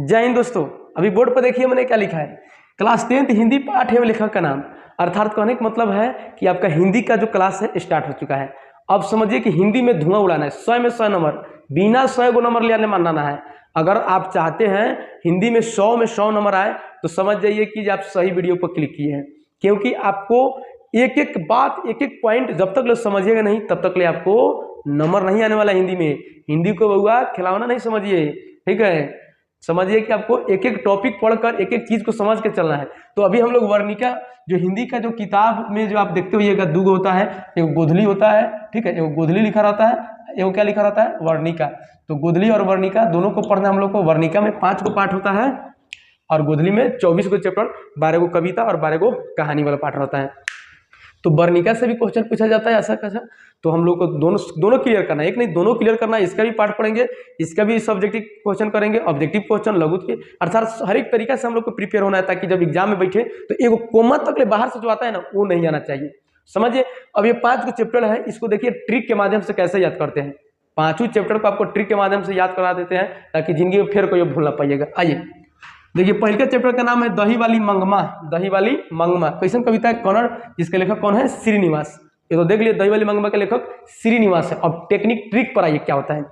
जय हिंद दोस्तों। अभी बोर्ड पर देखिए मैंने क्या लिखा है, क्लास 10th हिंदी पाठ एवं लेखक का नाम। अर्थात कहने का मतलब है कि आपका हिंदी का जो क्लास है स्टार्ट हो चुका है। अब समझिए कि हिंदी में धुआं उड़ाना है, 100 में 100 नंबर, बिना 100 को नंबर लेने मानना है। अगर आप चाहते हैं हिंदी में 100 नंबर आए तो समझ जाइए कि आप सही वीडियो पर क्लिक किए हैं, क्योंकि आपको एक एक बात एक एक पॉइंट जब तक लोग समझिएगा नहीं तब तक ले आपको नंबर नहीं आने वाला हिंदी में। हिंदी को बउआ खिलौना नहीं समझिए, ठीक है। समझिए कि आपको एक एक टॉपिक पढ़कर एक एक चीज को समझ के चलना है। तो अभी हम लोग वर्णिका जो हिंदी का जो किताब में जो आप देखते होइएगा, दूगो होता है, एक गोधली होता है, ठीक है, एक गोधली लिखा रहता है, एक क्या लिखा रहता है, वर्णिका। तो गोधली और वर्णिका दोनों को पढ़ना हम लोग को। वर्णिका में 5 को पाठ होता है और गोधली में 24 को चैप्टर, 12 को कविता और 12 को कहानी वाला पाठ रहता है। तो वर्णिका से भी क्वेश्चन पूछा जाता है ऐसा कैसा। तो हम लोग को दोनों क्लियर करना है, एक नहीं दोनों क्लियर करना है। इसका भी पार्ट पढ़ेंगे, इसका भी सब्जेक्टिव क्वेश्चन करेंगे, ऑब्जेक्टिव क्वेश्चन, लघु के, अर्थात हर एक तरीका से हम लोग को प्रिपेयर होना है, ताकि जब एग्जाम में बैठे तो एक कोमा तक ले बाहर से जो आता है ना वो नहीं आना चाहिए। समझिए अब ये 5 को चैप्टर है, इसको देखिए ट्रिक के माध्यम से कैसे याद करते हैं। 5 चैप्टर को आपको ट्रिक के माध्यम से याद करा देते हैं ताकि जिंदगी में फिर कोई भूल ना पाइएगा। आइए देखिए, पहले चैप्टर का नाम है दही वाली मंगमा। दही वाली मंगमा कैसन कविता है, कन्नड़, जिसके लेखक कौन है, श्रीनिवास। ये तो देख लिए दही वाली मंगमा के लेखक श्रीनिवास है। अब टेक्निक ट्रिक पर आइए क्या होता है।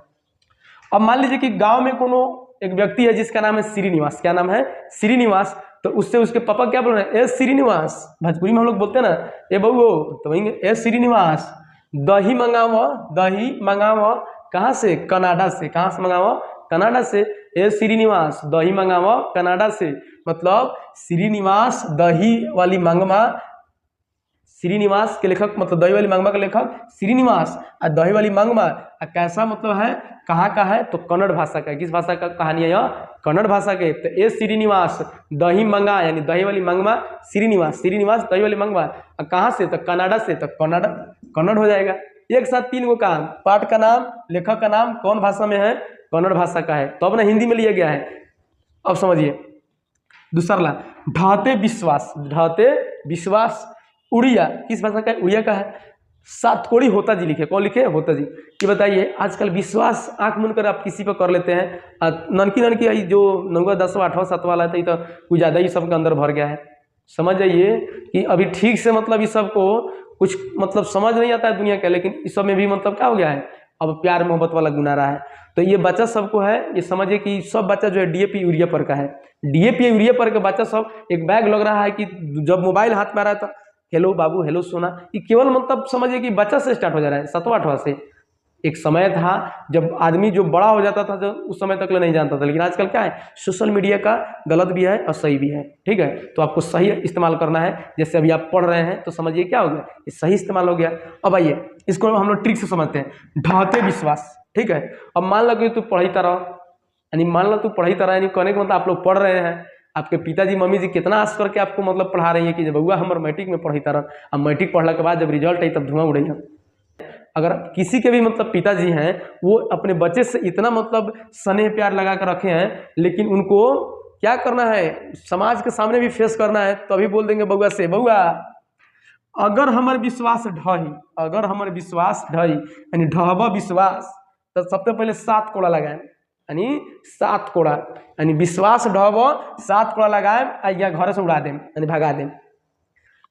अब मान लीजिए कि गांव में कोनो एक व्यक्ति है जिसका नाम है श्रीनिवास। क्या नाम है, श्रीनिवास। तो उससे उसके पापा क्या बोल रहे हैं, ए श्रीनिवास, भोजपुरी में हम लोग बोलते हैं ना, ए बउओ, तो वही ए श्रीनिवास दही मंगाओ, दही मंगाओ। कहाँ से, कनाडा से। कहाँ से मंगाओ, कनाडा से। ए श्रीनिवास दही मंगाओ कनाडा से, मतलब श्रीनिवास दही वाली मंगमा। श्रीनिवास के लेखक मतलब दही वाली मंगमा के लेखक श्रीनिवास, और दही वाली मंगमा कैसा मतलब है, कहाँ का है, तो कन्नड़ भाषा का। किस भाषा का कहानी है यह, कन्नड़ भाषा के। तो ए श्रीनिवास दही मंगा यानी दही वाली मंगमा, श्रीनिवास, श्रीनिवास दही वाली मंगमा, कहाँ से, तो कनाडा से। तो कन्नड़ हो जाएगा। एक साथ 3 को काम, पाठ का नाम, लेखक का नाम कौन भाषा में है, कन्नड़ भाषा का है, तो अब ना हिंदी में लिया गया है। अब समझिए दूसरा, ढाते विश्वास। ढाते विश्वास उड़िया किस भाषा का है, उड़िया का है। सातकोड़ी होता जी लिखे, कौन लिखे, होता जी। ये बताइए आजकल विश्वास आंख मूंद कर आप किसी पर कर लेते हैं। ननकी जो 9वां 10वां 8वां 7वां वाला था, तो कुछ ज़्यादा ही सबके अंदर भर गया है। समझ जाइए कि अभी ठीक से मतलब इस सब को कुछ मतलब समझ नहीं आता है दुनिया का, लेकिन इस सब में भी मतलब क्या हो गया है, अब प्यार मोहब्बत वाला गुना रहा है। तो ये बच्चा सबको है, ये समझिए कि सब बच्चा जो है डीएपी यूरिया पर का है। डीएपी यूरिया पर का बच्चा सब एक बैग लग रहा है कि जब मोबाइल हाथ में आ रहा है तो हेलो बाबू, हेलो सोना, ये केवल मतलब समझिए कि बच्चा से स्टार्ट हो जा रहा है, 7वां 8वां से। एक समय था जब आदमी जो बड़ा हो जाता था, जो उस समय तक नहीं जानता था, लेकिन आजकल क्या है, सोशल मीडिया का गलत भी है और सही भी है, ठीक है। तो आपको सही इस्तेमाल करना है। जैसे अभी आप पढ़ रहे हैं तो समझिए क्या हो गया, ये सही इस्तेमाल हो गया। अब आइए इसको हम लोग ट्रिक से समझते हैं। ढाते विश्वास, ठीक है। अब मान लो कि तू पढ़ता रहो, यानी मान लो तू पढ़ता रहा, यानी कहने का मतलब आप लोग पढ़ रहे हैं, आपके पिताजी मम्मी जी कितना आस करके आपको मतलब पढ़ा रही है कि जब बउआ हमारे मैट्रिक में पढ़ता रहा, अब मैट्रिक पढ़ने के बाद जब रिजल्ट आई तब धुआं उड़ेगा। अगर किसी के भी मतलब पिताजी हैं वो अपने बच्चे से इतना मतलब स्नेह प्यार लगा कर रखे हैं, लेकिन उनको क्या करना है, समाज के सामने भी फेस करना है, तभी बोल देंगे बउआ से, बउआ अगर हमारे विश्वास ढही, अगर हमारे विश्वास ढही यानी ढहबा विश्वास, तो सबसे पहले 7 कोड़ा लगाए, यानी 7 कोड़ा, यानी विश्वास ढहबो 7 कोड़ा लगाए या घर से उड़ा दें, यानी भगा दें।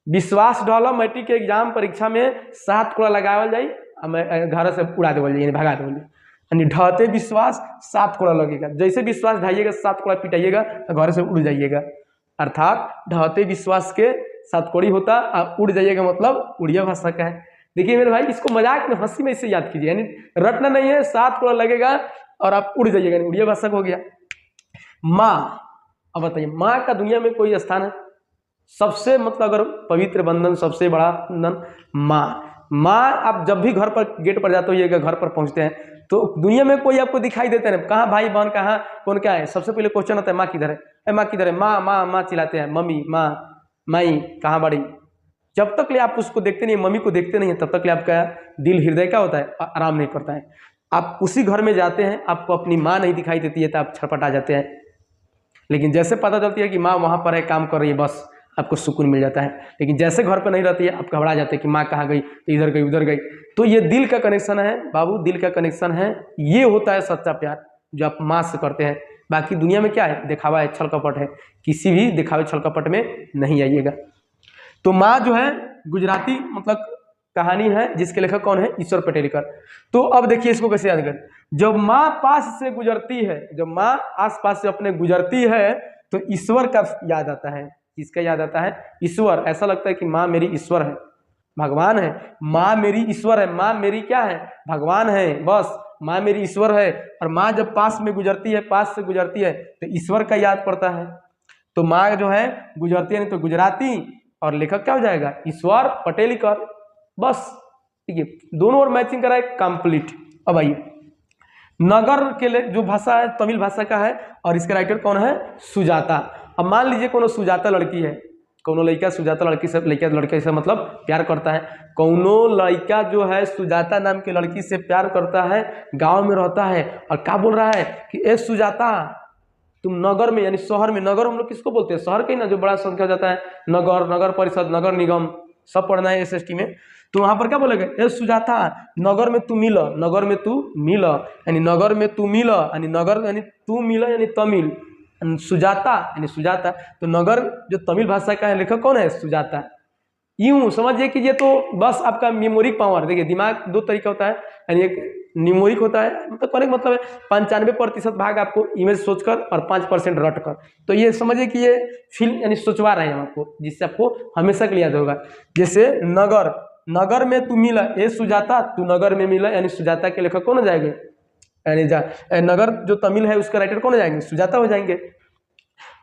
विश्वास ढहल मैट्रिक के एग्जाम परीक्षा में 7 कोड़ा लगावल जाई, घर से उड़ा देवल जाइए, भगा देवल जाइए। यानी ढहते विश्वास 7 कोड़ा लगेगा। जैसे विश्वास ढाइएगा 7 कोड़ा पिटाइएगा तो घर से उड़ जाइएगा। अर्थात ढहते विश्वास के 7 कोड़ी होता और उड़ जाइएगा मतलब उड़िया भाषा का है। देखिए मेरे भाई, इसको मजाक में हंसी में इससे याद कीजिए, यानी रटना नहीं है, 7 कोड़ा लगेगा और आप उड़ जाइएगा, उड़िया भाषा हो गया। माँ, अब बताइए माँ का दुनिया में कोई स्थान है, सबसे मतलब अगर पवित्र बंधन, सबसे बड़ा बंधन माँ। माँ, आप जब भी घर पर गेट पर जाते होइएगा, घर पर पहुंचते हैं तो दुनिया में कोई आपको दिखाई देता है, कहाँ भाई बहन, कहाँ कौन क्या है, सबसे पहले क्वेश्चन आता है माँ किधर है, माँ किधर है, माँ माँ माँ चिल्लाते हैं, मम्मी माँ माई कहाँ बड़ी। जब तक ले आप उसको देखते नहीं, मम्मी को देखते नहीं है, तब तक ले आपका दिल हृदय क्या होता है, आराम नहीं करता है। आप उसी घर में जाते हैं, आपको अपनी माँ नहीं दिखाई देती है तो आप छटपटा जाते हैं, लेकिन जैसे पता चलती है कि माँ वहाँ पर है, काम कर रही है, बस आपको सुकून मिल जाता है। लेकिन जैसे घर पर नहीं रहती है आप घबरा जाते हैं कि माँ कहाँ गई, तो इधर गई उधर गई। तो ये दिल का कनेक्शन है बाबू, दिल का कनेक्शन है, ये होता है सच्चा प्यार जो आप माँ से करते हैं। बाकी दुनिया में क्या है, दिखावा है, छल कपट है, किसी भी दिखावे छल कपट में नहीं आइएगा। तो माँ जो है गुजराती मतलब कहानी है जिसके लेखक कौन है, ईश्वर पटेलकर। तो अब देखिए इसको कैसे याद करें। जब माँ पास से गुजरती है, जब माँ आस पास से अपने गुजरती है तो ईश्वर का याद आता है। किसका याद आता है, ईश्वर। ऐसा लगता है कि माँ मेरी ईश्वर है, भगवान है। माँ मेरी ईश्वर है, माँ मेरी क्या है, भगवान है, बस माँ मेरी ईश्वर है। और माँ जब पास में गुजरती है, पास से गुजरती है तो ईश्वर का याद पड़ता है। तो माँ जो है गुजरती है नहीं तो गुजराती, और लेखक क्या हो जाएगा, ईश्वर पटेलकर। बस ठीक है, दोनों और मैचिंग कराए, कंप्लीट। अब आइए नगर के लिए जो भाषा है तमिल भाषा का है और इसके राइटर कौन है, सुजाता। अब मान लीजिए कोनो सुजाता लड़की है, कोनो लड़का सुजाता लड़की से, लड़के से मतलब प्यार करता है। कोनो लड़का जो है सुजाता नाम की लड़की से प्यार करता है, गांव में रहता है और क्या बोल रहा है कि ए सुजाता तुम नगर में, यानी शहर में, नगर हम लोग किसको बोलते हैं, शहर के ही ना, जो बड़ा संख्या हो जाता है, नगर, नगर परिषद, नगर निगम, सब पढ़ना है एसएसटी में। तो वहां पर क्या बोलेगा, ए सुजाता नगर में तू मिल, नगर में तू मिल, यानी नगर में तू मिल, यानी नगर यानी तू मिल, यानी तमिल, सुजाता यानी सुजाता। तो नगर जो तमिल भाषा का है लेखक कौन है, सुजाता। यूं समझिए कि ये तो बस आपका मेमोरिक पावर, देखिए दिमाग दो तरीका होता है, यानी एक न्यूमोरिक होता है, मतलब कहने का मतलब है 95% भाग आपको इमेज सोचकर और 5% रट कर। तो ये समझिए कि ये फील यानी सोचवा रहे हैं हम आपको, जिससे आपको हमेशा के लिए याद होगा। जैसे नगर, नगर में तू मिला, ए सुजाता तू नगर में मिला, यानी सुजाता के लेखक कौन हो जाएंगे, यानी नगर जो तमिल है उसका राइटर कौन हो जाएंगे, सुजाता हो जाएंगे।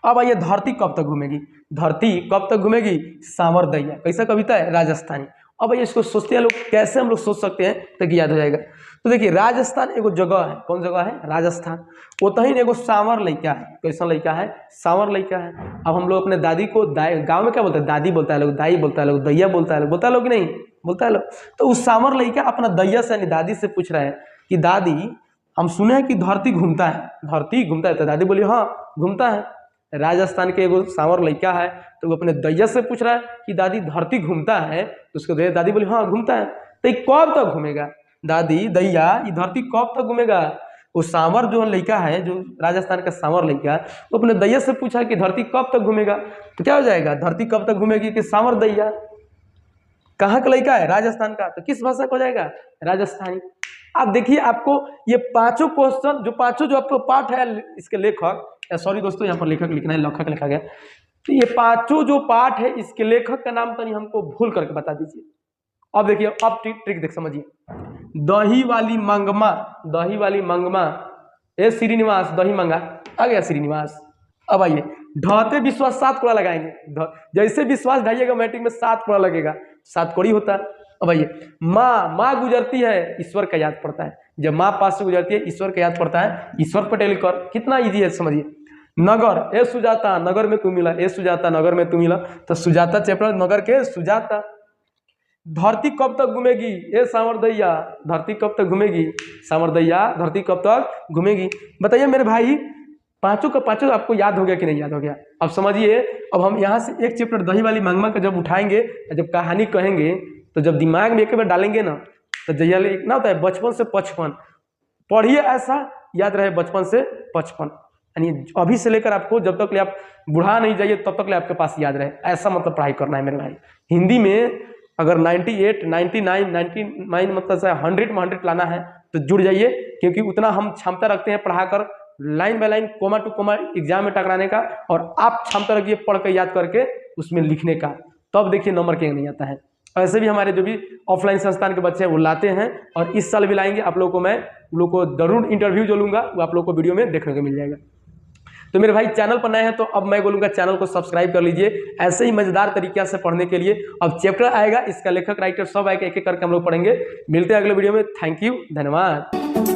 अब आइए धरती कब तक घूमेगी, धरती कब तक घूमेगी, सांवर दैया। कैसा कविता है, राजस्थानी। अब आइए इसको सोचते हैं लोग, कैसे हम लोग सोच सकते हैं ताकि याद हो जाएगा। तो देखिए राजस्थान एगो जगह है, कौन जगह है, राजस्थान। ओतही एगो सांवर लड़का है, कैसा लड़का है, सांवर लड़का है। अब हम लोग अपने दादी को गाँव में क्या बोलते हैं, दादी बोलता है लोग, दाई बोलता है लोग, दैया बोलता है लोग, बोलता है लोग नहीं, बोलता है लोग। तो उस सांवर लड़का अपना दैया से यानी दादी से पूछ रहा है कि दादी हम सुने हैं कि धरती घूमता है, धरती घूमता है। तो दादी बोली हाँ घूमता है। राजस्थान के एगो सांवर लड़का है तो वो अपने दैया से पूछ रहा है कि दादी धरती घूमता है, तो उसको दादी बोली हाँ घूमता है। तो ये कब तक घूमेगा, दादी दैया ये धरती कब तक घूमेगा। वो सांवर जो लड़का है, जो राजस्थान का सांवर लड़का, वो अपने दैया से पूछा कि धरती कब तक घूमेगा। तो क्या हो जाएगा, धरती कब तक घूमेगी कि सांवर दैया। कहाँ का लड़का है, राजस्थान का, तो किस भाषा का हो जाएगा, राजस्थानी। आप देखिए आपको ये पांचों क्वेश्चन, जो पांचों जो आपको पाठ है इसके लेखक, सॉरी दोस्तों यहाँ पर लेखक लिखना है, लेखक लिखा गया। तो ये पांचों जो पाठ है इसके लेखक का नाम तो नहीं, हमको भूल करके बता दीजिए। अब देखिए अब ट्रिक देख समझिए। दही वाली मंगमा, दही वाली मंगमा, ए श्रीनिवास दही मंगा, आ गया श्रीनिवास। अब आइए ढहते विश्वास 7 कोड़ा लगाएंगे, जैसे विश्वास ढाइएगा मैट्रिक में 7 कोड़ा लगेगा, 7 कोड़ी होता है। अब आइए माँ, माँ गुजरती है, ईश्वर का याद पड़ता है। जब माँ पास से गुजरती है ईश्वर का याद पड़ता है, ईश्वर पटेलकर। कितना इजी है समझिए। नगर, ए सुजाता नगर में तू मिला, ए सुजाता नगर में तू मिला, तो सुजाता चैप्टर नगर के सुजाता। धरती कब तक घूमेगी, ए सांवर दैया धरती कब तक घूमेगी, सांवर दैया धरती कब तक घूमेगी। बताइए मेरे भाई, पांचों का पांचों आपको याद हो गया कि नहीं याद हो गया। अब समझिए, अब हम यहाँ से एक चैप्टर दही वाली मंगमा का जब उठाएंगे, जब कहानी कहेंगे, तो जब दिमाग में एक बार डालेंगे ना, तो जैया ना होता है बचपन से 55 पढ़िए, ऐसा याद रहे बचपन से 55, यानी अभी से लेकर आपको जब तक ले आप बुढ़ा नहीं जाइए तब तक ले आपके पास याद रहे, ऐसा मतलब पढ़ाई करना है मेरे भाई। हिंदी में अगर 98, 99, 99 मतलब 100 में 100 लाना है तो जुड़ जाइए, क्योंकि उतना हम क्षमता रखते हैं पढ़ाकर line by line, comma to comma exam में टकराने का, और आप क्षमता रखिए पढ़ कर याद करके उसमें लिखने का, तब देखिए नंबर क्यों नहीं आता है। ऐसे भी हमारे जो भी ऑफलाइन संस्थान के बच्चे हैं वो लाते हैं, और इस साल भी लाएंगे। आप लोगों को मैं लोगों को जरूर इंटरव्यू जो लूँगा वो आप लोगों को वीडियो में देखने को मिल जाएगा। तो मेरे भाई चैनल पर नए हैं तो अब मैं बोलूँगा चैनल को सब्सक्राइब कर लीजिए, ऐसे ही मजेदार तरीके से पढ़ने के लिए। अब चैप्टर आएगा, इसका लेखक राइटर सब आएगा, एक एक करके हम लोग पढ़ेंगे। मिलते हैं अगले वीडियो में। थैंक यू, धन्यवाद।